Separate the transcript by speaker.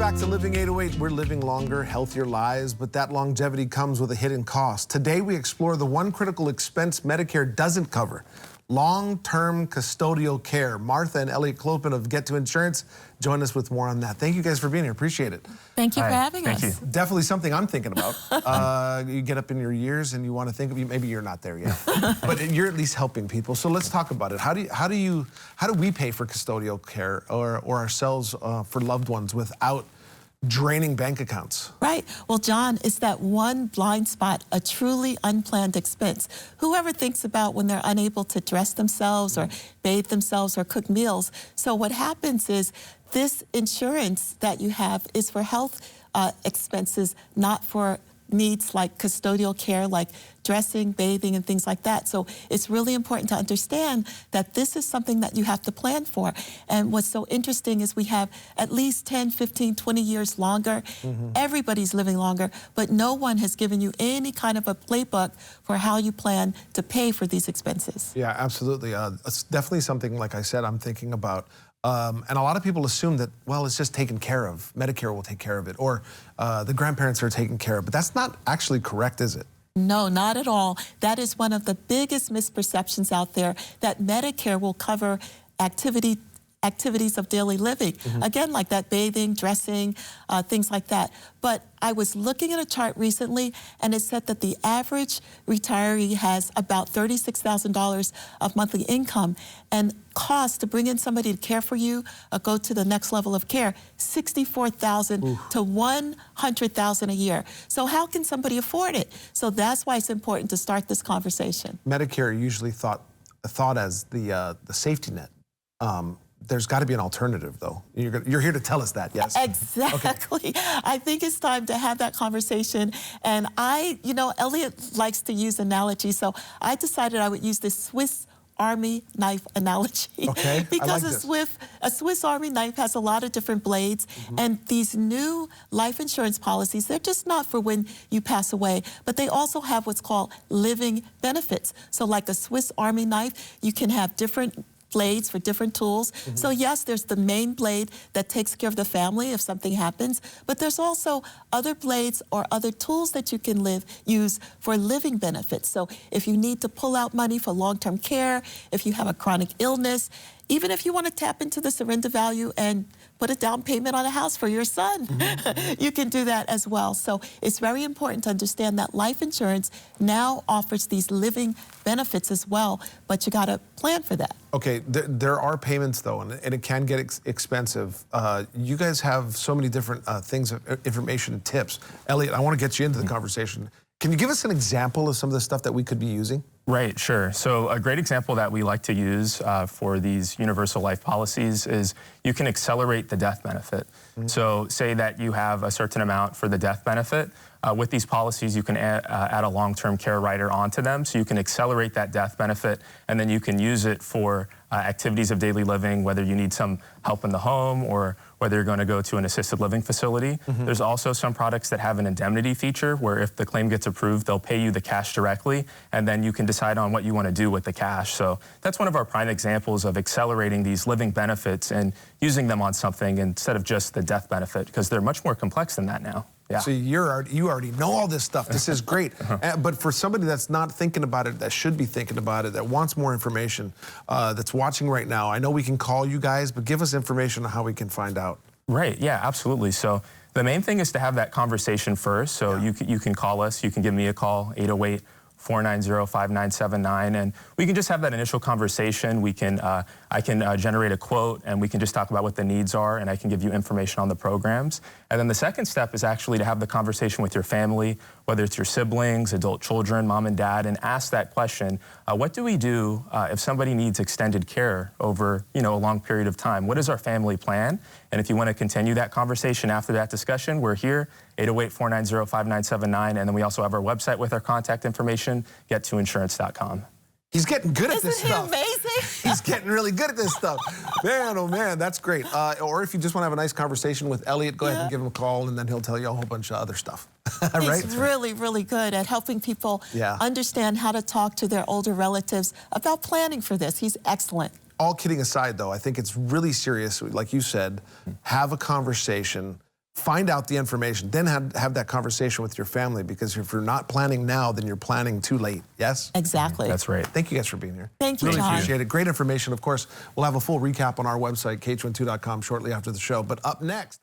Speaker 1: back to Living 808. We're living longer, healthier lives, but that longevity comes with a hidden cost. Today, we explore the one critical expense Medicare doesn't cover: long-term custodial care. Martha and Elliot Clopin of Get to Insurance join us with more on that. Thank you guys for being here. Appreciate it.
Speaker 2: Thank you for having us.
Speaker 1: Thank you. Definitely something I'm thinking about. You get up in your years and you want to think of maybe you're not there yet, but you're at least helping people. So let's talk about it. How do we pay for custodial care or ourselves for loved ones without draining bank accounts?
Speaker 2: Right. Well, John, it's that one blind spot, a truly unplanned expense. Whoever thinks about when they're unable to dress themselves or bathe themselves or cook meals. So what happens is this insurance that you have is for health expenses, not for needs like custodial care, like dressing, bathing, and things like that. So it's really important to understand that this is something that you have to plan for. And what's so interesting is we have at least 10, 15, 20 years longer. Everybody's living longer, but no one has given you any kind of a playbook for how you plan to pay for these expenses.
Speaker 1: Yeah, absolutely. It's definitely something, like I said, I'm thinking about. And a lot of people assume that, well, it's just taken care of. Medicare will take care of it, or the grandparents are taken care of. But that's not actually correct, is it?
Speaker 2: No, not at all. That is one of the biggest misperceptions out there, that Medicare will cover activities of daily living. Again, like that bathing, dressing, things like that. But I was looking at a chart recently, and it said that the average retiree has about $36,000 of monthly income, and cost to bring in somebody to care for you, go to the next level of care, $64,000 to $100,000 a year. So how can somebody afford it? So that's why it's important to start this conversation.
Speaker 1: Medicare usually thought as the safety net. There's got to be an alternative, though. You're here to tell us that, yes?
Speaker 2: Exactly. Okay. I think it's time to have that conversation. And Elliot likes to use analogies, so I decided I would use this Swiss Army knife analogy.
Speaker 1: Okay,
Speaker 2: because
Speaker 1: I like
Speaker 2: a Swiss Army knife has a lot of different blades, and these new life insurance policies, they're just not for when you pass away, but they also have what's called living benefits. So like a Swiss Army knife, you can have different blades for different tools. So yes, there's the main blade that takes care of the family if something happens, but there's also other blades or other tools that you can use for living benefits. So if you need to pull out money for long-term care, if you have a chronic illness, even if you want to tap into the surrender value and put a down payment on a house for your son, you can do that as well. So it's very important to understand that life insurance now offers these living benefits as well, but you got to plan for that.
Speaker 1: Okay, there are payments, though, and it can get expensive. You guys have so many different things, information and tips. Elliot, I want to get you into the conversation. Can you give us an example of some of the stuff that we could be using?
Speaker 3: Right, sure. So a great example that we like to use for these universal life policies is you can accelerate the death benefit. So say that you have a certain amount for the death benefit. With these policies, you can add a long-term care rider onto them, so you can accelerate that death benefit, and then you can use it for activities of daily living, whether you need some help in the home or whether you're going to go to an assisted living facility. There's also some products that have an indemnity feature where if the claim gets approved, they'll pay you the cash directly, and then you can decide on what you want to do with the cash. So that's one of our prime examples of accelerating these living benefits and using them on something instead of just the death benefit, because they're much more complex than that now. Yeah.
Speaker 1: So you already know all this stuff. This is great. But for somebody that's not thinking about it, that should be thinking about it, that wants more information, that's watching right now, I know we can call you guys, but give us information on how we can find out.
Speaker 3: Right, yeah, absolutely. So the main thing is to have that conversation first. So you can call us, you can give me a call, 808-490-5979, and we can just have that initial conversation. We can, I can generate a quote, and we can just talk about what the needs are, and I can give you information on the programs. And then the second step is actually to have the conversation with your family, whether it's your siblings, adult children, mom and dad, and ask that question, what do we do if somebody needs extended care over a long period of time? What is our family plan? And if you want to continue that conversation after that discussion, we're here, 808-490-5979, and then we also have our website with our contact information, gettoinsurance.com.
Speaker 1: He's getting good at this stuff.
Speaker 2: Isn't he amazing?
Speaker 1: He's getting really good at this stuff. Man, oh man, that's great. Or if you just want to have a nice conversation with Elliot, go ahead and give him a call, and then he'll tell you a whole bunch of other stuff. Right?
Speaker 2: He's really, really good at helping people understand how to talk to their older relatives about planning for this. He's excellent.
Speaker 1: All kidding aside, though, I think it's really serious. Like you said, have a conversation. find out the information, then have that conversation with your family, because if you're not planning now, then you're planning too late. Yes?
Speaker 2: Exactly.
Speaker 3: That's right.
Speaker 1: Thank you guys for being here.
Speaker 2: Thank you,
Speaker 1: Really
Speaker 2: John.
Speaker 1: appreciate it. Great information. Of course, we'll have a full recap on our website, KH12.com, shortly after the show. But up next,